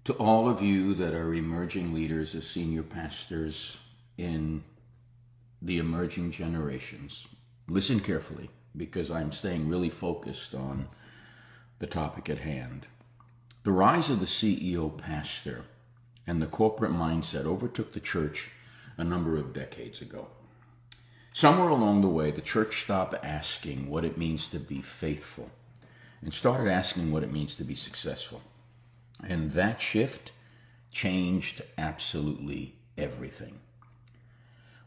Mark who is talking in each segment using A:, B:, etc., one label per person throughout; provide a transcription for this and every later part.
A: To all of you that are emerging leaders as senior pastors in the emerging generations, listen carefully because I'm staying really focused on the topic at hand. The rise of the CEO pastor and the corporate mindset overtook the church a number of decades ago. Somewhere along the way, the church stopped asking what it means to be faithful and started asking what it means to be successful. And that shift changed absolutely everything.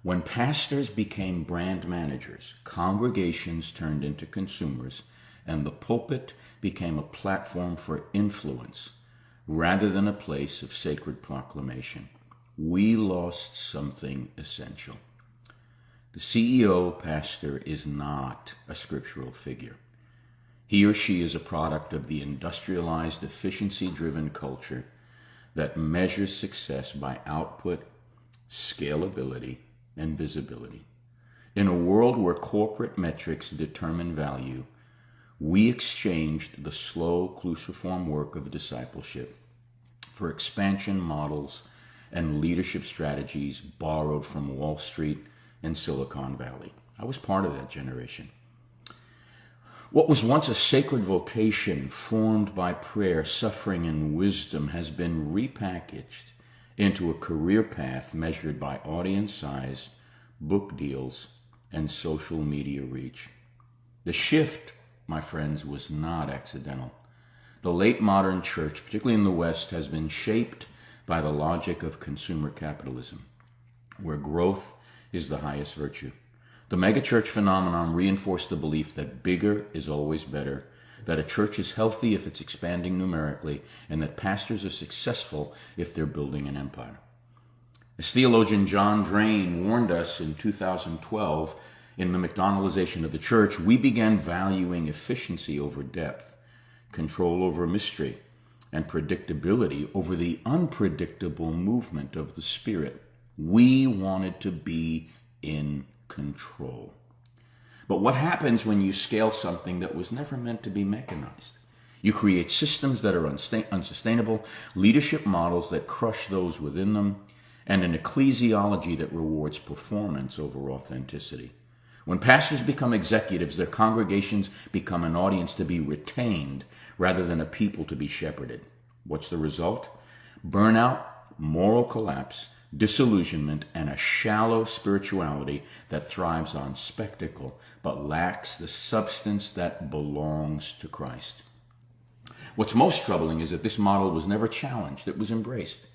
A: When pastors became brand managers, congregations turned into consumers, and the pulpit became a platform for influence rather than a place of sacred proclamation. We lost something essential. The CEO pastor is not a scriptural figure. He or she is a product of the industrialized, efficiency-driven culture that measures success by output, scalability, and visibility. In a world where corporate metrics determine value, we exchanged the slow, cruciform work of discipleship for expansion models and leadership strategies borrowed from Wall Street and Silicon Valley. I was part of that generation. What was once a sacred vocation formed by prayer, suffering, and wisdom has been repackaged into a career path measured by audience size, book deals, and social media reach. The shift, my friends, was not accidental. The late modern church, particularly in the West, has been shaped by the logic of consumer capitalism, where growth is the highest virtue. The megachurch phenomenon reinforced the belief that bigger is always better, that a church is healthy if it's expanding numerically, and that pastors are successful if they're building an empire. As theologian John Drain warned us in 2012, in the McDonaldization of the church, we began valuing efficiency over depth, control over mystery, and predictability over the unpredictable movement of the Spirit. We wanted to be in control. But what happens when you scale something that was never meant to be mechanized? You create systems that are unsustainable, leadership models that crush those within them, and an ecclesiology that rewards performance over authenticity. When pastors become executives, their congregations become an audience to be retained rather than a people to be shepherded. What's the result? Burnout, moral collapse, disillusionment, and a shallow spirituality that thrives on spectacle but lacks the substance that belongs to Christ. What's most troubling is that this model was never challenged, it was embraced.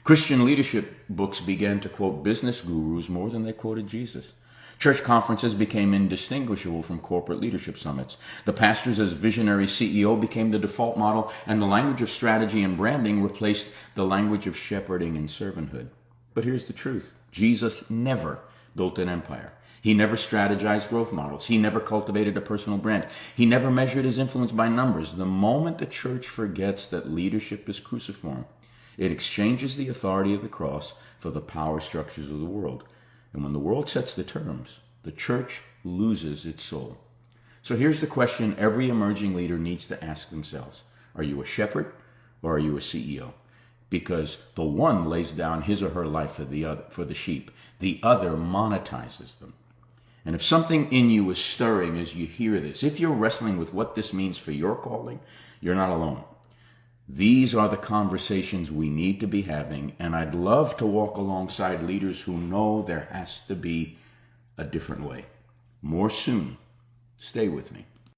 A: Christian leadership books began to quote business gurus more than they quoted Jesus. Church conferences became indistinguishable from corporate leadership summits. The pastors as visionary CEO became the default model, and the language of strategy and branding replaced the language of shepherding and servanthood. But here's the truth. Jesus never built an empire. He never strategized growth models. He never cultivated a personal brand. He never measured his influence by numbers. The moment the church forgets that leadership is cruciform, it exchanges the authority of the cross for the power structures of the world. And when the world sets the terms, the church loses its soul. So here's the question every emerging leader needs to ask themselves. Are you a shepherd or are you a CEO? Because the one lays down his or her life for the sheep. The other monetizes them. And if something in you is stirring as you hear this, if you're wrestling with what this means for your calling, you're not alone. These are the conversations we need to be having, and I'd love to walk alongside leaders who know there has to be a different way. More soon. Stay with me.